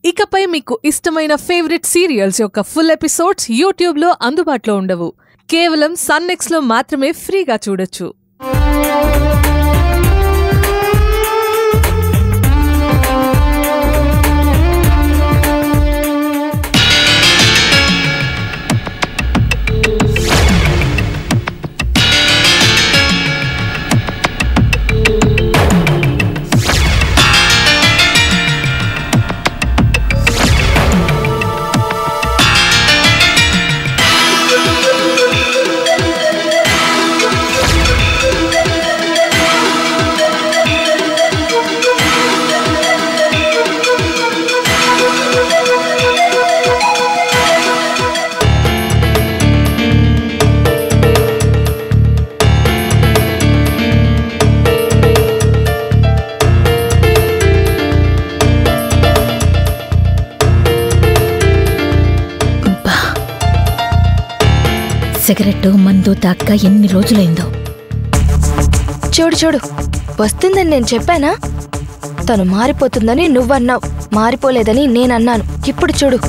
ఇకపై మీకు ఇష్టమైన ఫేవరెట్ సీరియల్స్ యొక్క ఫుల్ ఎపిసోడ్స్ యూట్యూబ్లో అందుబాటులో ఉండవు. కేవలం సన్నెక్స్లో మాత్రమే ఫ్రీగా చూడొచ్చు. సిగరెట్టు మందు తాక్క ఎన్ని రోజులైందో. చూడు చూడు, వస్తుందని నేను చెప్పానా? తను మారిపోతుందని నువ్వన్నావు, మారిపోలేదని నేనన్నాను. ఇప్పుడు చూడు.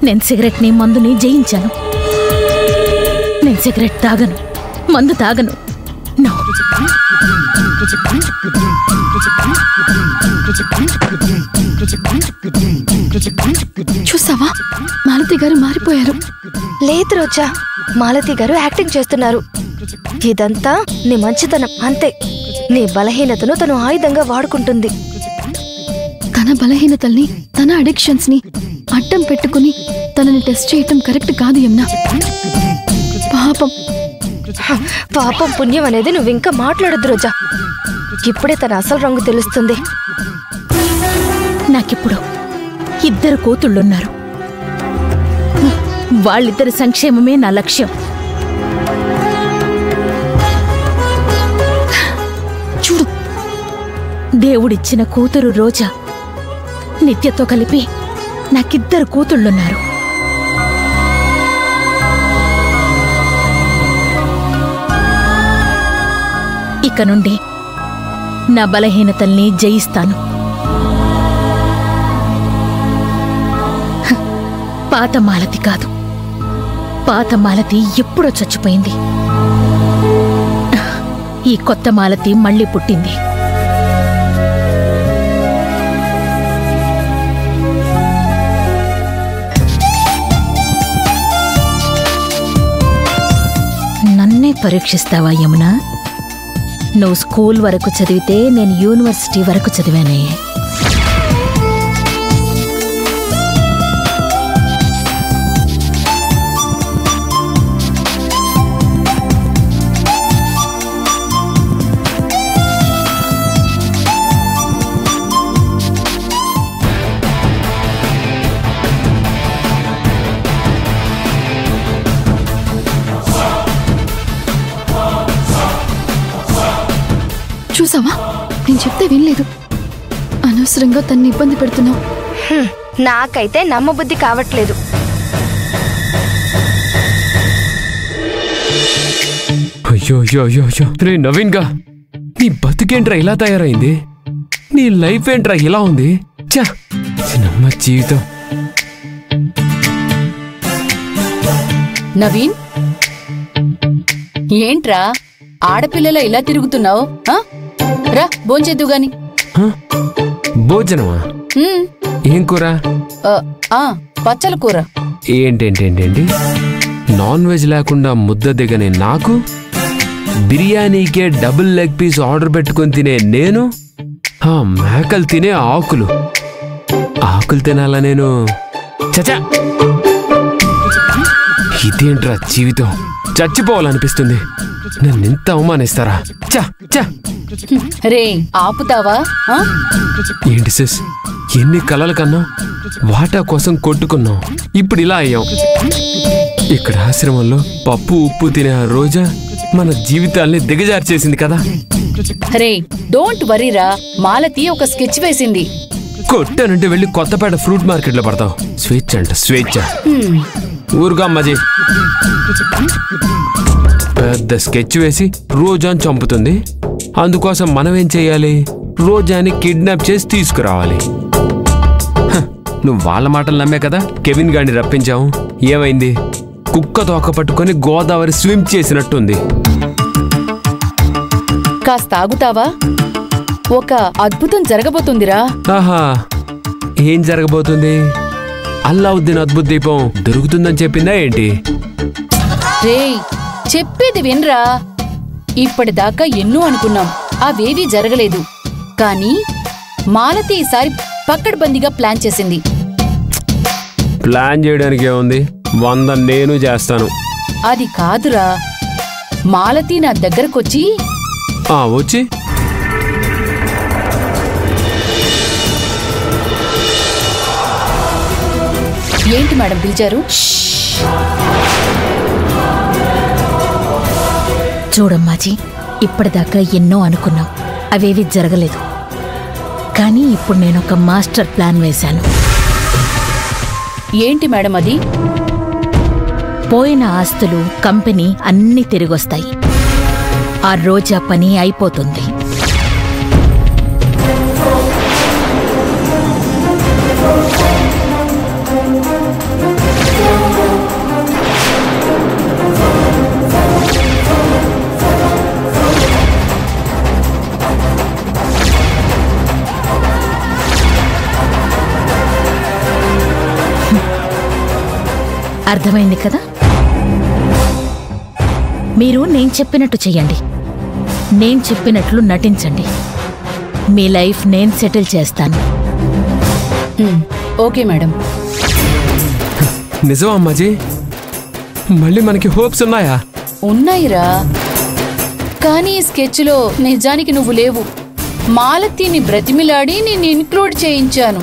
నేను సిగరెట్ని మందుని జయించాను. నేను సిగరెట్ తాగను, మందు తాగను. చూసావా, మాలతి గారు మారిపోయారు. లేదు రోజా, మాలతి గారు యాక్టింగ్ చేస్తున్నారు. ఇదంతా నీ మంచితనం అంతే. నీ బలహీనతను తను ఆయుధంగా వాడుకుంటుంది. తన బలహీనతల్ని, తన అడిక్షన్స్ ని అడ్డం పెట్టుకుని తనని టెస్ట్ చేయటం కరెక్ట్ కాదు యమున. పాపం పాపం పుణ్యం అనేది నువ్వు ఇంకా మాట్లాడద్దు రోజా. ఇప్పుడే తన అసలు రంగు తెలుస్తుంది. నాకిప్పుడు 2 కూతుళ్ళున్నారు. వాళ్ళిద్దరి సంక్షేమమే నా లక్ష్యం. చూడు, దేవుడిచ్చిన కూతురు రోజా, నిత్యతో కలిపి నాకిద్దరు కూతుళ్ళున్నారు. ఇక నుండి నా బలహీనతల్ని జయిస్తాను. పాత మాలతి కాదు, పాత మాలతి ఎప్పుడో చచ్చిపోయింది. ఈ కొత్త మాలతి మళ్ళీ పుట్టింది. నన్నే పరీక్షిస్తావా యమున? నువ్వు స్కూల్ వరకు చదివితే నేను యూనివర్సిటీ వరకు చదివానే. చూసావా, నేను చెప్తే వినలేదు. అనవసరంగా తన్ని ఇబ్బంది పెడుతున్నావు. నాకైతే నమ్మబుద్ధి కావట్లేదు. అయ్యో అయ్యో అయ్యో అయ్యో రే నవీన్ గా, నీ బతుకేంట్రా ఇలా తయారైంది? నీ లైఫ్ ఏంట్రా ఇలా ఉంది? చా, చిన్నమ్మ జీవితం. నవీన్, ఏంట్రా ఆడపిల్లల ఇలా తిరుగుతున్నావు? రా భోంచేద్దు గాని. భోజనమా? ఏం కూర? పచ్చల కూర. ఏంటేంటేంటేంటి? నాన్ వెజ్ లేకుండా ముద్ద దిగనే నాకు, బిర్యానీకే డబుల్ లెగ్ పీస్ ఆర్డర్ పెట్టుకుని తినే నేను, మేకలు తినే ఆకులు తినాలా నేను? చచా, ఇదేంట్రా జీవితం? చచ్చిపోవాలనిపిస్తుంది. నన్నింత అవమానిస్తారా? చా చా. రే ఆపుతావా? ఏంటి సిస్, ఎన్ని కలలు కన్నాం, వాటా కోసం కొట్టుకున్నాం, ఇప్పుడు ఇలా అయ్యాం. ఇక్కడ ఆశ్రమంలో పప్పు ఉప్పు తినే ఆ రోజా మన జీవితాల్ని దిగజార్చేసింది కదా. రే డోంట్ వరీరా, మాలతి ఒక స్కెచ్ వేసింది. కొట్టానంటే వెళ్ళి కొత్తపేట ఫ్రూట్ మార్కెట్ లో పడతావు. స్వేచ్ఛ అంట స్వేచ్ఛ. ఊరుగా అమ్మాజీ. పెద్ద స్కెచ్ వేసి రోజాని చంపుతుంది. అందుకోసం మనం ఏం చెయ్యాలి? రోజాని కిడ్నాప్ చేసి తీసుకురావాలి. నువ్వు వాళ్ళ మాటలు నమ్మే కదా కెవిన్ గాడిని రప్పించావు. ఏమైంది? కుక్క తోక పట్టుకొని గోదావరి స్విమ్ చేసినట్టుంది. కాస్త ఆగుతావా? ఒక అద్భుతం జరగబోతుందిరా. ఆహా, ఏం జరగబోతుంది? అల్లావుద్దీన్ అద్భుత దీపం దొరుకుతుందని చెప్పిందా ఏంటి? రేయ్ చెప్పేది వినరా. ఇప్పటిదాకా ఎన్నో అనుకున్నాం, అవేవీ జరగలేదు. కానీ మాలతి ఈసారి పక్కడబందీగా ప్లాన్ చేసింది. ప్లాన్ చేయడానికి ఏముంది? 100 నేను చేస్తాను. అది కాదురా, మాలతి నా దగ్గరకొచ్చి వచ్చి ఏంటి మేడం పిలిచారు? చూడమ్మాజీ, ఇప్పటిదాకా ఎన్నో అనుకున్నాం, అవేవి జరగలేదు. కానీ ఇప్పుడు నేను ఒక మాస్టర్ ప్లాన్ వేశాను. ఏంటి మేడం అది? పోయిన ఆస్తులు, కంపెనీ అన్నీ తిరిగొస్తాయి. ఆ రోజా పని అయిపోతుంది. అర్థమైంది కదా? మీరు నేను చెప్పినట్టు చెయ్యండి, నేను చెప్పినట్లు నటించండి. మీ లైఫ్ నేను సెటిల్ చేస్తాను. Okay madam. నిజమా అమ్మాజీ? మళ్ళీ మనకి హోప్స్ ఉన్నాయా? ఉన్నాయిరా, కానీ ఈ స్కెచ్లో నిజానికి నువ్వు లేవు. మాలతిని బ్రతిమిలాడి నేను ఇన్క్లూడ్ చేయించాను.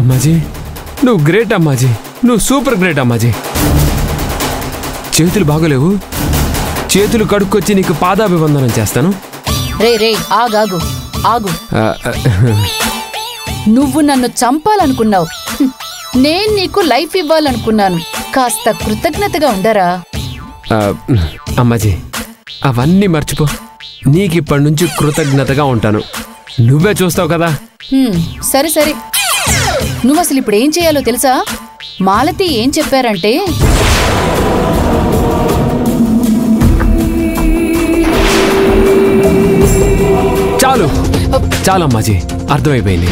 అమ్మాజీ నువ్వు గ్రేట్ అమ్మాజీ, నువ్వు సూపర్ గ్రేట్ అమ్మాజీ. చేతులు బాగోలేవు, చేతులు కడుక్కొచ్చి నీకు పాదాభివందనం చేస్తాను. రే ఆగాగు ఆగు. నువ్వు నన్ను చంపాలనుకున్నావు, నేను నీకు లైఫ్ ఇవ్వాలనుకున్నాను. కాస్త కృతజ్ఞతగా ఉండరా? అమ్మాజీ అవన్నీ మర్చిపో. నీకిప్పటి నుంచి కృతజ్ఞతగా ఉంటాను. నువ్వే చూస్తావు కదా. సరే సరే, నువ్వు అసలు ఇప్పుడు ఏం చేయాలో తెలుసా? మాలతి ఏం చెప్పారంటే, చాలు చాలు అమ్మాజీ, అర్థమైపోయింది.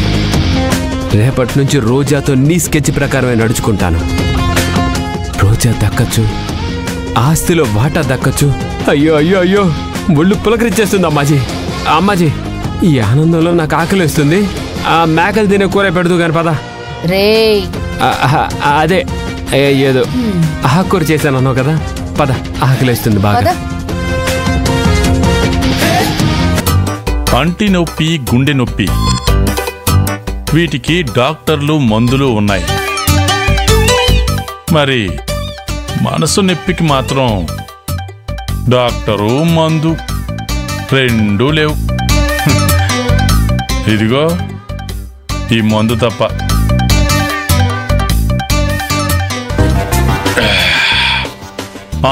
రేపటి నుంచి రోజాతో నీ స్కెచ్ ప్రకారమే నడుచుకుంటాను. రోజా దక్కచ్చు, ఆస్తిలో వాటా దక్కచ్చు. అయ్యో అయ్యో అయ్యో, ఒళ్ళు పులకరించేస్తుంది అమ్మాజీ. అమ్మాజీ ఈ ఆనందంలో నాకు ఆకలిస్తుంది. ఆ మేకలు తినే కూర పెడదు కాని పద. రే అదే ఏదో ఆకుకూర చేశాను అన్నావు కదా, పద. ఆకలిస్తుంది బాగా. కంటి నొప్పి, గుండె నొప్పి, వీటికి డాక్టర్లు మందులు ఉన్నాయి. మరి మనసు నొప్పికి మాత్రం డాక్టరు మందు రెండూ లేవు. ఇదిగో ఈ మందు తప్ప.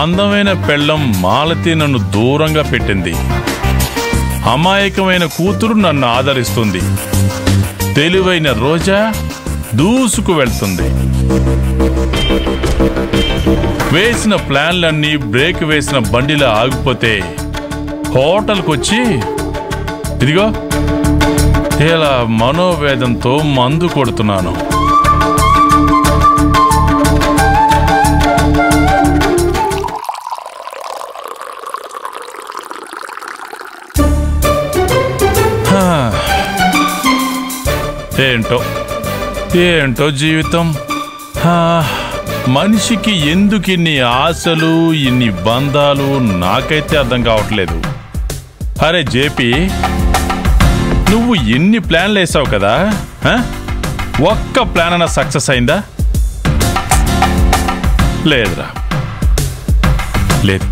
అందమైన పెళ్ళం మాలతి నన్ను దూరంగా పెట్టింది. అమాయకమైన కూతురు నన్ను ఆదరిస్తుంది. తెలివైన రోజా దూసుకు వెళ్తుంది. వేసిన ప్లాన్లన్నీ బ్రేక్ వేసిన బండిలా ఆగిపోతే హోటల్కొచ్చి ఇదిగో ఇలా మనోవేదంతో మందు కొడుతున్నాను. ఏంటో ఏంటో జీవితం. మనిషికి ఎందుకు ఇన్ని ఆశలు, ఇన్ని బంధాలు నాకైతే అర్థం కావట్లేదు. అరే జేపీ, నువ్వు ఎన్ని ప్లాన్లు వేసావు కదా, ఒక్క ప్లాన్ అన్న సక్సెస్ అయిందా? లేదురా. లేదు.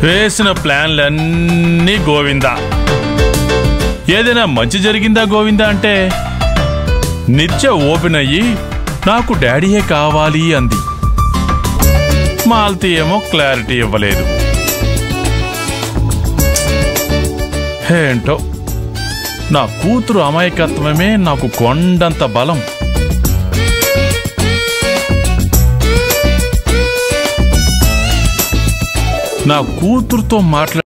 వేసిన ప్లాన్లన్నీ గోవిందా. ఏదైనా మంచి జరిగిందా గోవిందా అంటే నిత్య ఓపెన్ అయ్యి నాకు డాడీయే కావాలి అంది. మాలతి ఏమో క్లారిటీ ఇవ్వలేదు. ఏంటో నా కూతురు అమాయకత్వమే నాకు కొండంత బలం. నా కూతురుతో మాట్లాడి